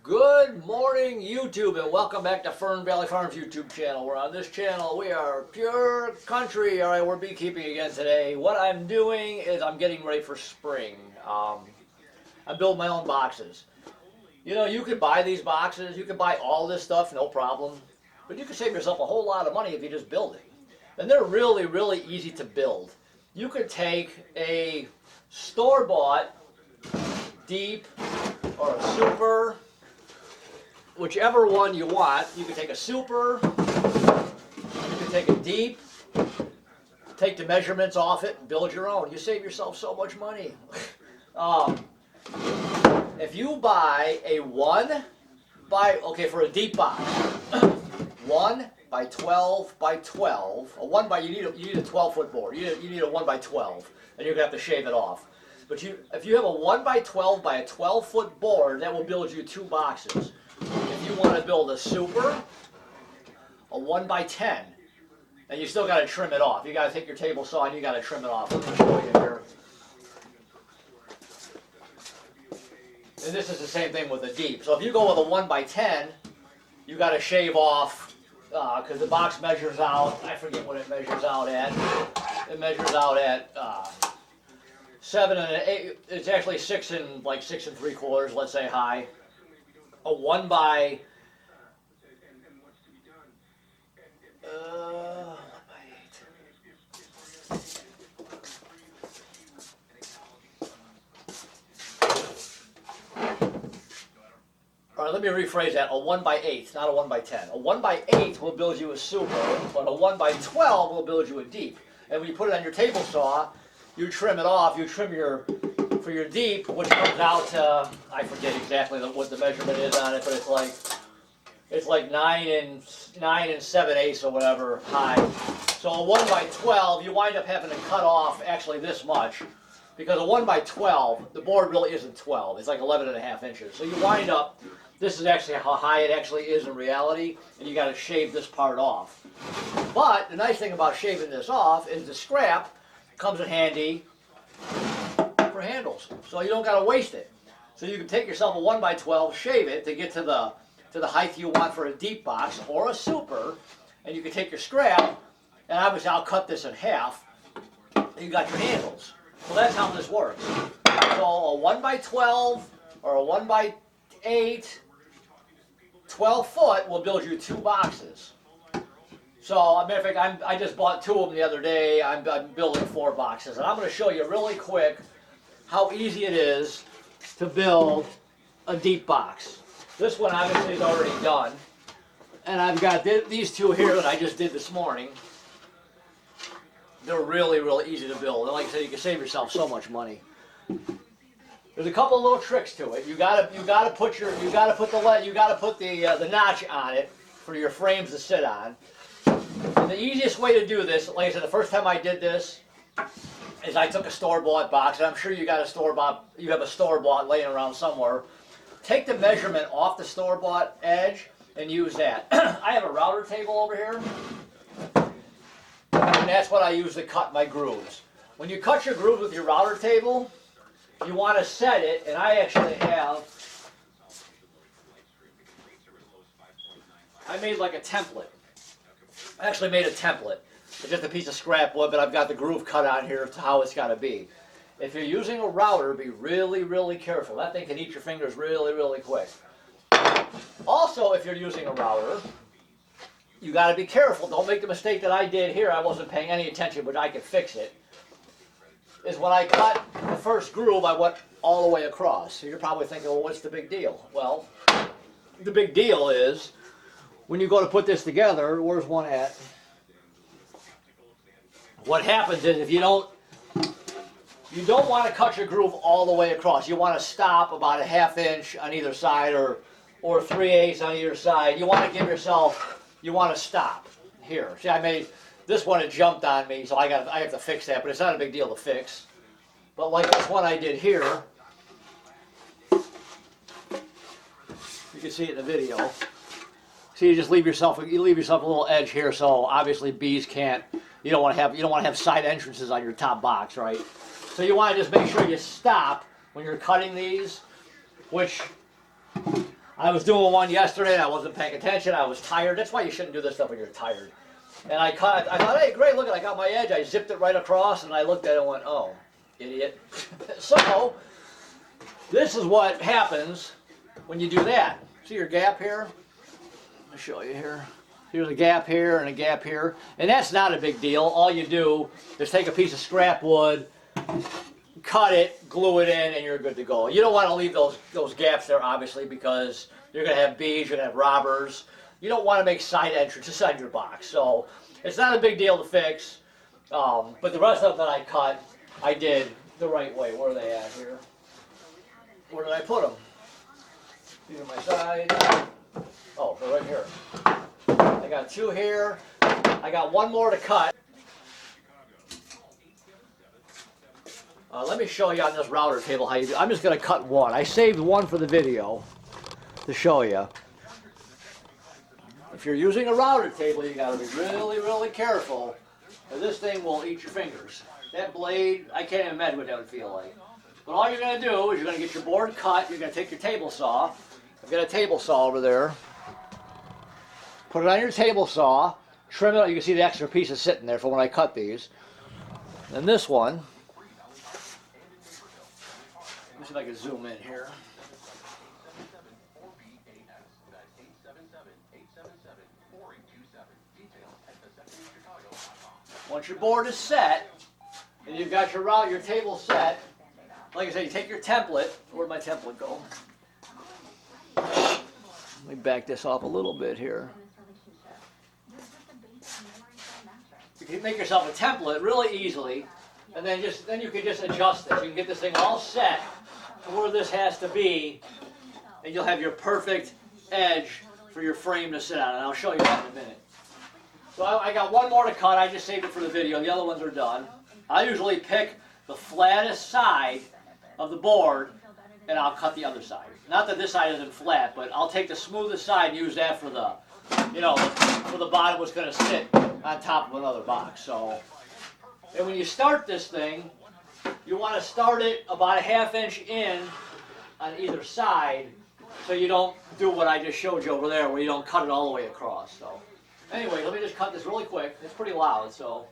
Good morning, YouTube, and welcome back to Fernvalley Farm's YouTube channel. We're on this channel. We are pure country. All right, we're beekeeping again today. What I'm doing is I'm getting ready for spring. I build my own boxes. You know, you could buy these boxes. You could buy all this stuff, no problem. But you could save yourself a whole lot of money if you just build it. And they're really, really easy to build. You could take a store-bought deep or a super, whichever one you want. You can take a super, you can take a deep, take the measurements off it and build your own. You save yourself so much money. If you buy a for a deep box, 1 by 12 by 12, you need a 12-foot board. You need a 1 by 12, and you're gonna have to shave it off. But if you have a 1 by 12 by a 12-foot board, that will build you 2 boxes. If you want to build a super, a 1 by 10, and you still got to trim it off. You got to take your table saw and you got to trim it off. Let me show you here. And this is the same thing with a deep. So if you go with a 1 by 10, you got to shave off because the box measures out. I forget what it measures out at. It measures out at 7 and 8. It's actually 6 and 6 3/4. Let's say high. A 1 by 8. All right, let me rephrase that. A 1 by 8, not a 1 by 10. A 1 by 8 will build you a super, but a 1 by 12 will build you a deep. And when you put it on your table saw, you trim it off. You trim for your deep, which comes out to, I forget exactly what the measurement is on it, but it's like 9 and 7/8 or whatever high. So a 1 by 12, you wind up having to cut off actually this much, because a 1 by 12, the board really isn't 12. It's like 11.5 inches. So you wind up, this is actually how high it actually is in reality, and you got to shave this part off. But the nice thing about shaving this off is the scrap comes in handy for handles, so you don't got to waste it. So you can take yourself a 1 by 12, shave it to get to the height you want for a deep box or a super, and you can take your scrap, and obviously I'll cut this in half, and you got your handles. So that's how this works. So a 1 by 12 or a 1 by 8, 12 foot will build you 2 boxes. So, as a matter of fact, I just bought 2 of them the other day. I'm building 4 boxes. And I'm going to show you really quick how easy it is to build a deep box. This one obviously is already done. And I've got these 2 here that I just did this morning. They're really, really easy to build. And like I said, you can save yourself so much money. There's a couple of little tricks to it. You gotta put the notch on it for your frames to sit on. And the easiest way to do this, like I said, the first time I did this, is I took a store-bought box, and I'm sure you have a store-bought laying around somewhere. Take the measurement off the store-bought edge and use that. I have a router table over here, and that's what I use to cut my grooves. When you cut your grooves with your router table, you want to set it, and I actually I made like a template. I actually made a template. It's just a piece of scrap wood, but I've got the groove cut on here to how it's got to be. If you're using a router, be really, really careful. That thing can eat your fingers really, really quick. Also, if you're using a router, you got to be careful. Don't make the mistake that I did here. I wasn't paying any attention, but I could fix it. Is when I cut the first groove, I went all the way across. So you're probably thinking, well, what's the big deal? Well, the big deal is when you go to put this together, where's one at? What happens is if you don't want to cut your groove all the way across. You want to stop about a 1/2 inch on either side or 3/8 on either side. You want to give yourself, you want to stop here. See, I made this one, it jumped on me, so I have to fix that, but it's not a big deal to fix. But like this one I did here, you can see it in the video. So you just leave yourself a little edge here, so obviously bees can't. You don't want to have side entrances on your top box, right? So you want to just make sure you stop when you're cutting these, which I was doing one yesterday and I wasn't paying attention. I was tired. That's why you shouldn't do this stuff when you're tired. And I thought, hey, great, look, I got my edge. I zipped it right across, and I looked at it and went, oh, idiot. So, this is what happens when you do that. See your gap here? Let me show you here. Here's a gap here and a gap here. And that's not a big deal. All you do is take a piece of scrap wood, cut it, glue it in, and you're good to go. You don't want to leave those gaps there, obviously, because you're going to have bees, you're going to have robbers. You don't want to make side entrances inside your box. So it's not a big deal to fix. But the rest of them that I cut, I did the right way. Where are they at here? Where did I put them? These are my sides. Oh, they're right here. I got 2 here. I got 1 more to cut. Let me show you on this router table how you do. I'm just going to cut 1. I saved 1 for the video to show you. If you're using a router table, you got to be really, really careful, or this thing will eat your fingers. That blade, I can't even imagine what that would feel like. But all you're going to do is you're going to get your board cut. You're going to take your table saw. I've got a table saw over there. Put it on your table saw. Trim it. You can see the extra pieces sitting there for when I cut these. And this one, let me see if I can zoom in here. Once your board is set, and you've got your table set, like I said, you take your template. Where'd my template go? Let me back this off a little bit here. You can make yourself a template really easily, and then you can just adjust this. You can get this thing all set to where this has to be, and you'll have your perfect edge for your frame to sit on. And I'll show you that in a minute. So I got 1 more to cut. I just saved it for the video. The other ones are done. I usually pick the flattest side of the board, and I'll cut the other side. Not that this side isn't flat, but I'll take the smoothest side and use that for the, for the bottom was going to sit on top of another box. So, and when you start this thing, you want to start it about a ½ inch in on either side, so you don't do what I just showed you over there, where you don't cut it all the way across. So, anyway, let me just cut this really quick. It's pretty loud, so.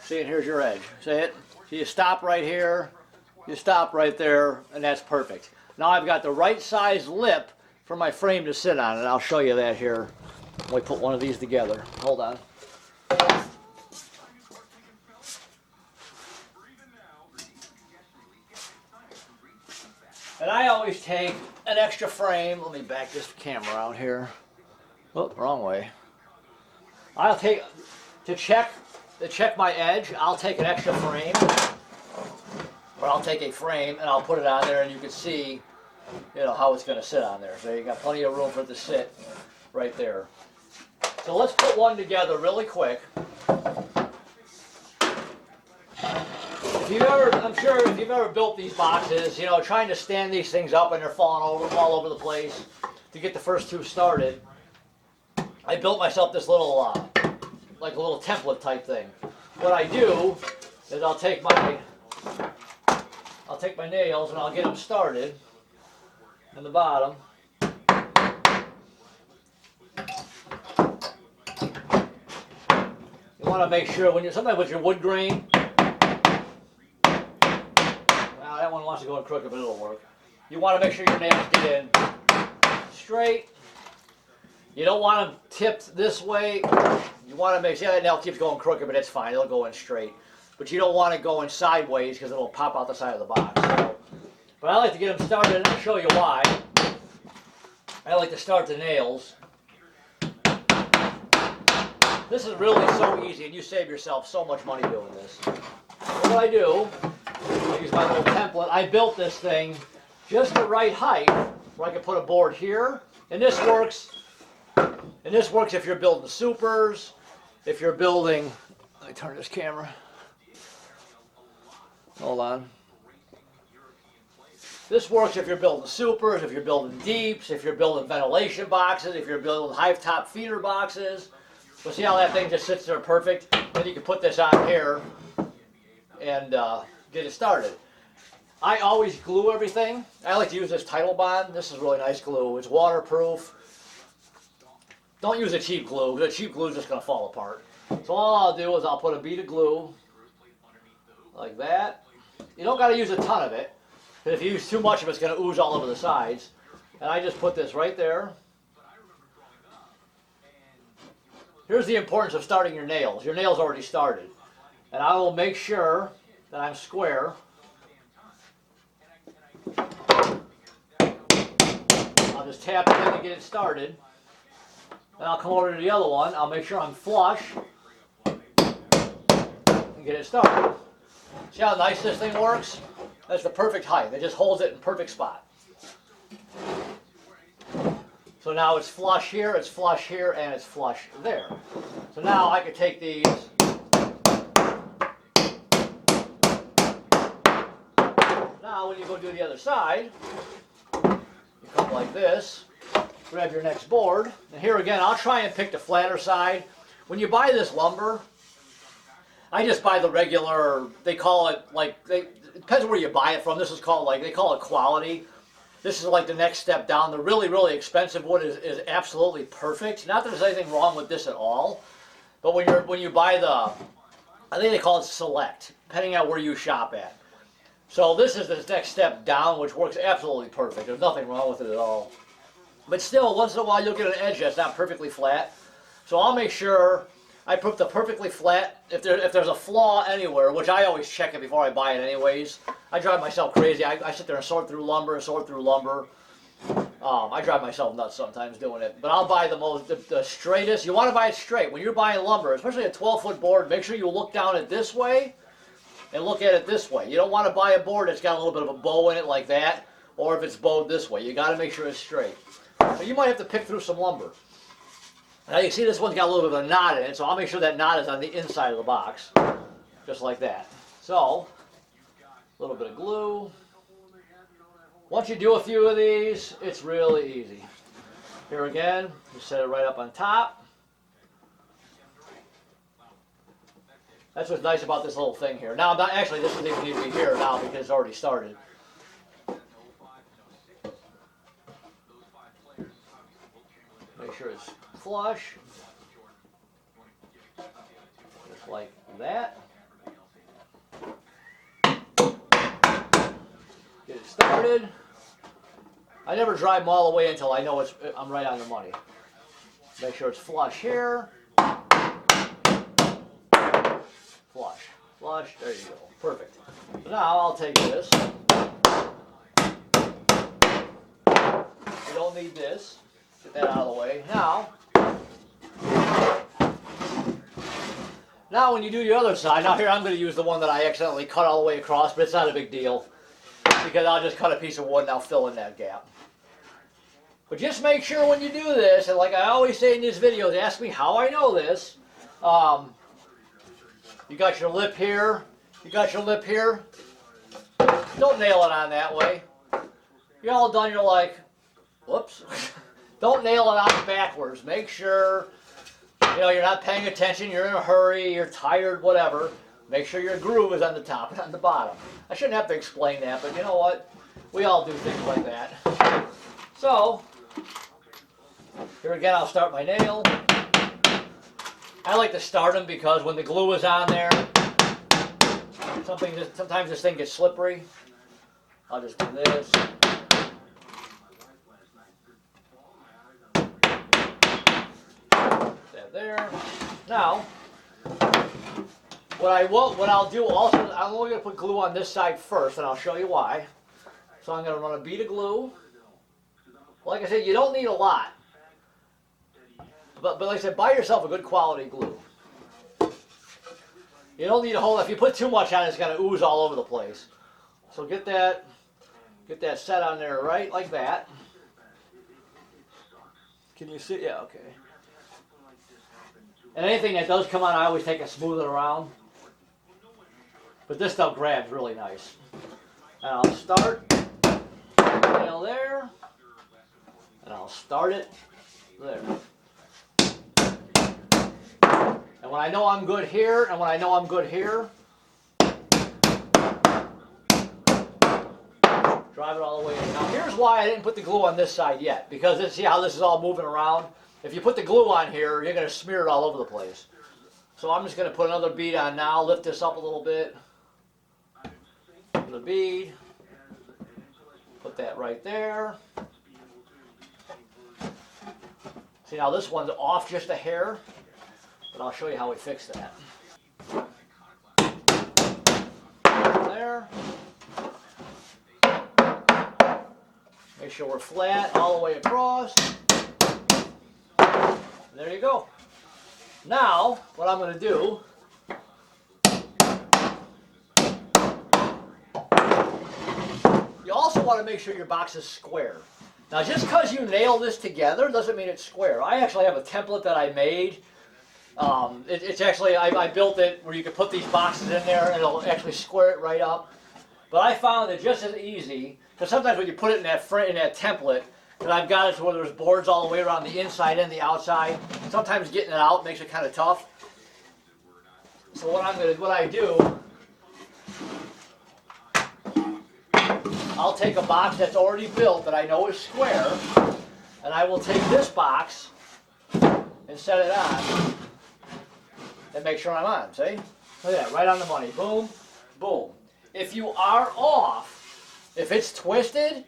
See, and here's your edge. See it? So you stop right here, you stop right there, and that's perfect. Now I've got the right size lip for my frame to sit on, and I'll show you that here when we put one of these together. Hold on. And I always take an extra frame. Let me back this camera out here. Oh, wrong way. I'll take, to check my edge, I'll take an extra frame, or I'll take a frame and I'll put it on there, and you can see, how it's going to sit on there. So you got plenty of room for it to sit right there. So let's put one together really quick. I'm sure if you've ever built these boxes, trying to stand these things up and they're falling all over the place to get the first 2 started. I built myself this little, like a little template type thing. What I do is I'll take my nails and I'll get them started in the bottom. You want to make sure sometimes with your wood grain. Now that one wants to go in crooked, but it'll work. You want to make sure your nails get in straight. You don't want them tipped this way. You want to make sure that nail keeps going crooked, but it's fine. It'll go in straight. But you don't want it going sideways because it'll pop out the side of the box. So, but I like to get them started, and I'll show you why. I like to start the nails. This is really so easy, and you save yourself so much money doing this. So what I do, I use my little template. I built this thing just the right height where I can put a board here, and this works And this works if you're building supers, if you're building, let me turn this camera. Hold on. This works if you're building supers, if you're building deeps, if you're building ventilation boxes, if you're building hive top feeder boxes. So see how that thing just sits there perfect? Then you can put this on here and get it started. I always glue everything. I like to use this Title Bond. This is really nice glue. It's waterproof. Don't use a cheap glue. The cheap glue is just going to fall apart. So all I'll do is I'll put a bead of glue like that. You don't got to use a ton of it. Because if you use too much of it, it's going to ooze all over the sides. And I just put this right there. Here's the importance of starting your nails. Your nails already started. And I will make sure that I'm square. I'll just tap it in to get it started. Then I'll come over to the other one. I'll make sure I'm flush and get it started. See how nice this thing works? That's the perfect height. It just holds it in perfect spot. So now it's flush here, and it's flush there. So now I could take these. Now when you go do the other side, you come like this, grab your next board, and here again I'll try and pick the flatter side. When you buy this lumber, I just buy the regular, they call it like, it depends where you buy it from. This is called like, they call it quality. This is like the next step down. The really, really expensive wood is absolutely perfect. Not that there's anything wrong with this at all, but when you buy the, I think they call it select, depending on where you shop at. So this is the next step down, which works absolutely perfect. There's nothing wrong with it at all. But still, once in a while you'll get an edge that's not perfectly flat. So I'll make sure I put the perfectly flat. If there's a flaw anywhere, which I always check it before I buy it anyways. I drive myself crazy. I sit there and sort through lumber. I drive myself nuts sometimes doing it. But I'll buy the straightest. You want to buy it straight. When you're buying lumber, especially a 12-foot board, make sure you look down it this way and look at it this way. You don't want to buy a board that's got a little bit of a bow in it like that, or if it's bowed this way. You got to make sure it's straight. So you might have to pick through some lumber. Now you see this one's got a little bit of a knot in it, so I'll make sure that knot is on the inside of the box, just like that. So, a little bit of glue. Once you do a few of these, it's really easy. Here again, you set it right up on top. That's what's nice about this little thing here. Now, actually, this doesn't even need to be here now because it's already started. Make sure it's flush, just like that. Get it started. I never drive them all the way until I know I'm right on the money. Make sure it's flush here. Flush, there you go, perfect. So now I'll take this. You don't need this. Get that out of the way. Now when you do the other side, now here I'm going to use the one that I accidentally cut all the way across, but it's not a big deal because I'll just cut a piece of wood and I'll fill in that gap. But just make sure when you do this, and like I always say in these videos, ask me how I know this. You got your lip here. Don't nail it on that way. You're all done, you're like, whoops. Don't nail it on backwards. Make sure, you're not paying attention, you're in a hurry, you're tired, whatever. Make sure your groove is on the top and on the bottom. I shouldn't have to explain that, but you know what? We all do things like that. So, here again, I'll start my nail. I like to start them because when the glue is on there, sometimes this thing gets slippery. I'll just do this. There. Now, what I'll do also, I'm only going to put glue on this side first, and I'll show you why. So I'm going to run a bead of glue. Like I said, you don't need a lot. But like I said, buy yourself a good quality glue. You don't need a whole, if you put too much on it, it's going to ooze all over the place. So get that set on there right like that. Can you see? Yeah, okay. And anything that does come on, I always take and smooth it around. But this stuff grabs really nice. And I'll start nail there, and I'll start it there. And when I know I'm good here, and when I know I'm good here, drive it all the way in. Now here's why I didn't put the glue on this side yet, because see how this is all moving around? If you put the glue on here, you're going to smear it all over the place. So I'm just going to put another bead on now, lift this up a little bit. The bead, put that right there. See, now this one's off just a hair, but I'll show you how we fix that. There. Make sure we're flat all the way across. There you go. Now, what I'm going to do, you also want to make sure your box is square. Now, just because you nail this together doesn't mean it's square. I actually have a template that I made. It's actually, I built it where you can put these boxes in there and it'll actually square it right up. But I found it just as easy, because sometimes when you put it in that template, and I've got it to where there's boards all the way around the inside and the outside, sometimes getting it out makes it kind of tough. So what I do, I'll take a box that's already built that I know is square, and I will take this box and set it on and make sure I'm on. See? Look at that, right on the money. Boom, boom. If you are off, if it's twisted,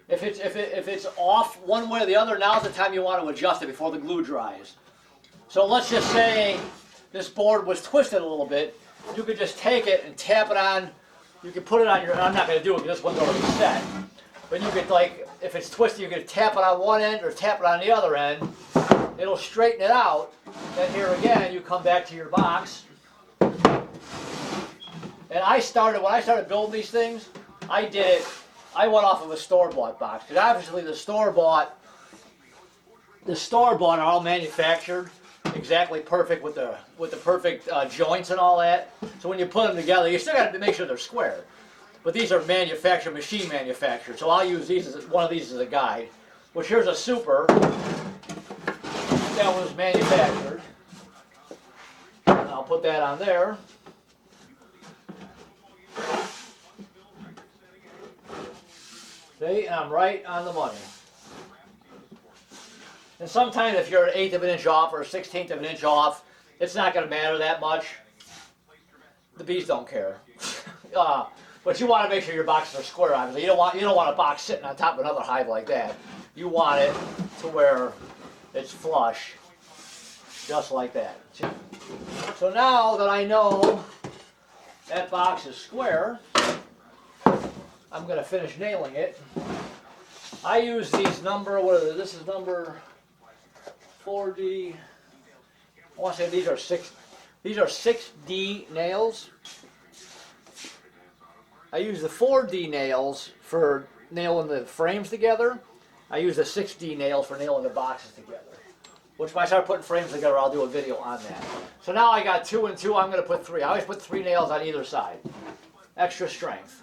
if it's off one way or the other, now's the time you want to adjust it before the glue dries. So let's just say this board was twisted a little bit. You could just take it and tap it on. You can put it on your, I'm not going to do it because this one's already set. But you could, like, if it's twisted, you could tap it on one end or tap it on the other end. It'll straighten it out. Then here again, you come back to your box. And when I started building these things, I went off of a store-bought box. Because obviously the store-bought are all manufactured exactly perfect with the perfect joints and all that. So when you put them together, you still got to make sure they're square. But these are manufactured, machine manufactured. So I'll use one of these as a guide. Which here's a super that was manufactured. And I'll put that on there. See, and I'm right on the money. And sometimes if you're an 1/8 of an inch off or a 1/16 of an inch off, it's not going to matter that much. The bees don't care. But you want to make sure your boxes are square, obviously. You don't want a box sitting on top of another hive like that. You want it to where it's flush, just like that. So now that I know that box is square, I'm going to finish nailing it. I use these this is number 4D. I want to say these are 6D nails. I use the 4D nails for nailing the frames together. I use the 6D nails for nailing the boxes together. Which when I start putting frames together, I'll do a video on that. So now I got 2 and 2, I'm going to put 3. I always put 3 nails on either side. Extra strength.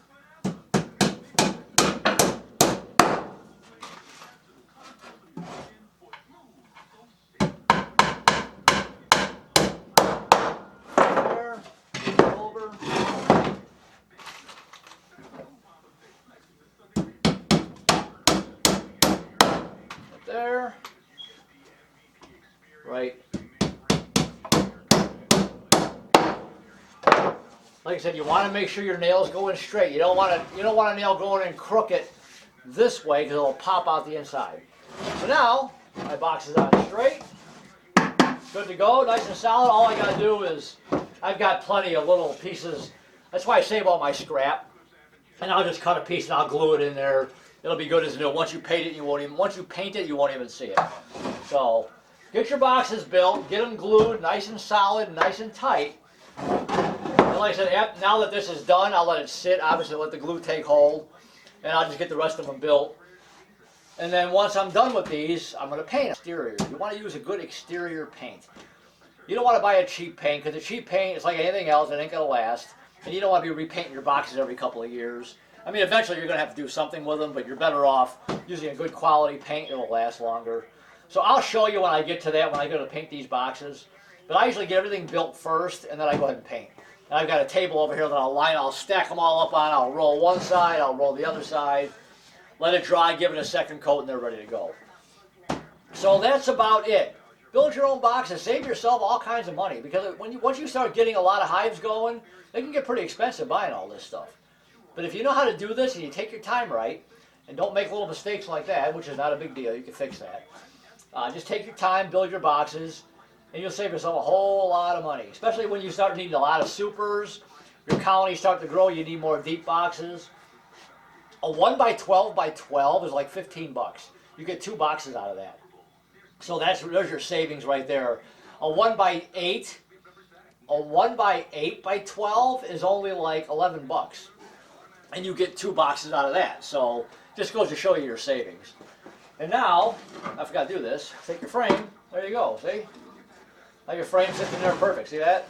There. Right. Like I said, you want to make sure your nail's going straight. You don't want a nail going in crooked this way because it'll pop out the inside. So now my box is on straight. Good to go, nice and solid. All I got to do is I've got plenty of little pieces. That's why I save all my scrap. And I'll just cut a piece and I'll glue it in there. It'll be good as new. Once you paint it, you won't even see it. So get your boxes built, get them glued, nice and solid, nice and tight. And like I said, now that this is done, I'll let it sit. Obviously, let the glue take hold, and I'll just get the rest of them built. And then once I'm done with these, I'm going to paint exterior. You want to use a good exterior paint. You don't want to buy a cheap paint, because the cheap paint is like anything else, it ain't going to last. And you don't want to be repainting your boxes every couple of years. I mean, eventually you're going to have to do something with them, but you're better off using a good quality paint. It'll last longer. So I'll show you when I get to that, when I go to paint these boxes. But I usually get everything built first, and then I go ahead and paint. And I've got a table over here that I'll stack them all up on. I'll roll one side, I'll roll the other side. Let it dry, give it a second coat, and they're ready to go. So that's about it. Build your own boxes. Save yourself all kinds of money, because once you start getting a lot of hives going, they can get pretty expensive buying all this stuff. But if you know how to do this and you take your time right, and don't make little mistakes like that, which is not a big deal, you can fix that. Just take your time, build your boxes, and you'll save yourself a whole lot of money. Especially when you start needing a lot of supers, your colonies start to grow, you need more deep boxes. A 1x12x12 is like 15 bucks. You get 2 boxes out of that. So there's your savings right there. A 1x8x12 is only like 11 bucks. And you get 2 boxes out of that. So just goes to show you your savings. And now, I forgot to do this. Take your frame. There you go. See? Now your frame's sitting there perfect. See that?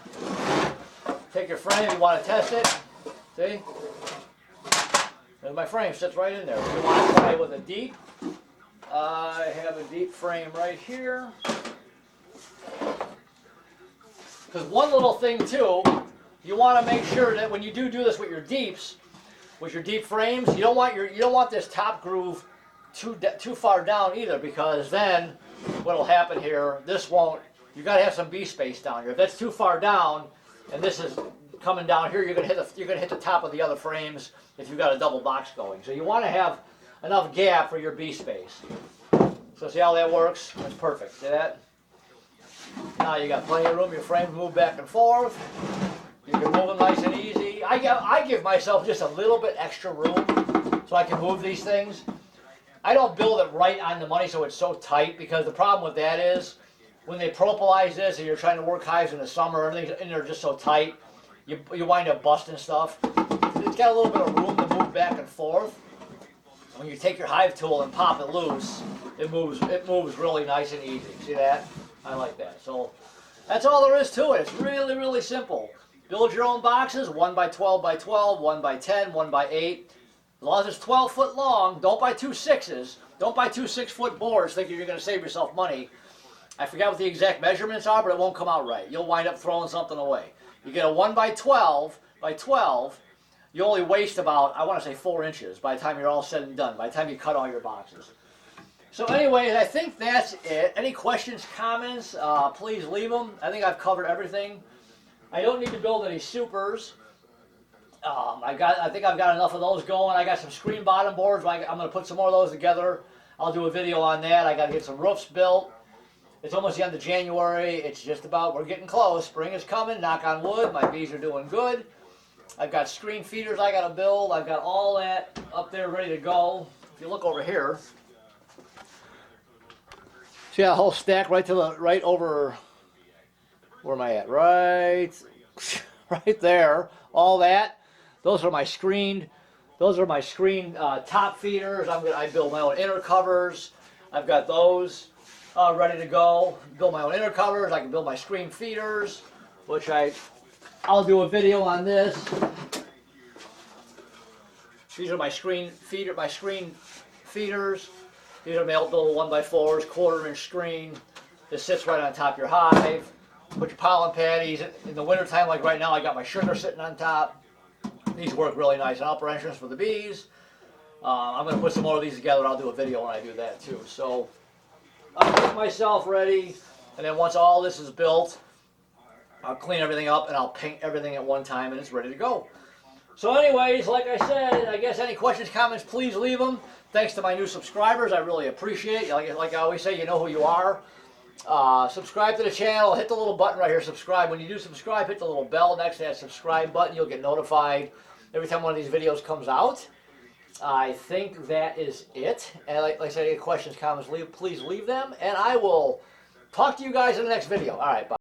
Take your frame. You want to test it. See? And my frame sits right in there. You want to play with a deep. I have a deep frame right here. Because one little thing too, you want to make sure that when you do this with your deeps, with your deep frames, you don't want this top groove too far down either, because then what'll happen here, you got to have some bee space down here. If that's too far down and this is coming down here, you're gonna hit the top of the other frames if you've got a double box going. So you want to have enough gap for your bee space. So see how that works? That's perfect. See that? Now you got plenty of room. Your frames move back and forth. You can move them nice and easy. I give myself just a little bit extra room so I can move these things. I don't build it right on the money so it's so tight, because the problem with that is when they propolize this and you're trying to work hives in the summer and they're just so tight, you wind up busting stuff. It's got a little bit of room to move back and forth. When you take your hive tool and pop it loose, it moves really nice and easy. See that? I like that. So that's all there is to it. It's really, really simple. Build your own boxes, 1x12x12, 1x10, 1x8. As long as it's 12 foot long, don't buy 2 6s. Don't buy 2 6-foot boards thinking you're going to save yourself money. I forgot what the exact measurements are, but it won't come out right. You'll wind up throwing something away. You get a 1x12x12, you only waste about, I want to say 4 inches by the time you're all said and done, by the time you cut all your boxes. So anyways, I think that's it. Any questions, comments, please leave them. I think I've covered everything. I don't need to build any supers. I think I've got enough of those going. I got some screen bottom boards. I'm going to put some more of those together. I'll do a video on that. I got to get some roofs built. It's almost the end of January. It's just about, we're getting close. Spring is coming, knock on wood. My bees are doing good. I've got screen feeders I got to build. I've got all that up there ready to go. If you look over here, see that whole stack right over, where am I at? Right there. All that. Those are my screened top feeders. I build my own inner covers. I've got those ready to go. Build my own inner covers. I can build my screen feeders, which I'll do a video on this. These are my screen feeders. These are my little 1x4s, 1/4-inch screen. This sits right on top of your hive. Put your pollen patties. In the wintertime, like right now, I got my sugar sitting on top. These work really nice. An upper entrance for the bees. I'm going to put some more of these together, and I'll do a video when I do that too. So I'll get myself ready, and then once all this is built, I'll clean everything up, and I'll paint everything at one time, and it's ready to go. So anyways, like I said, I guess any questions, comments, please leave them. Thanks to my new subscribers. I really appreciate it. Like I always say, you know who you are. Subscribe to the channel. Hit the little button right here, subscribe. When you do subscribe, hit the little bell next to that subscribe button. You'll get notified every time one of these videos comes out. I think that is it. And like I said, any questions, comments, please leave them. And I will talk to you guys in the next video. All right, bye.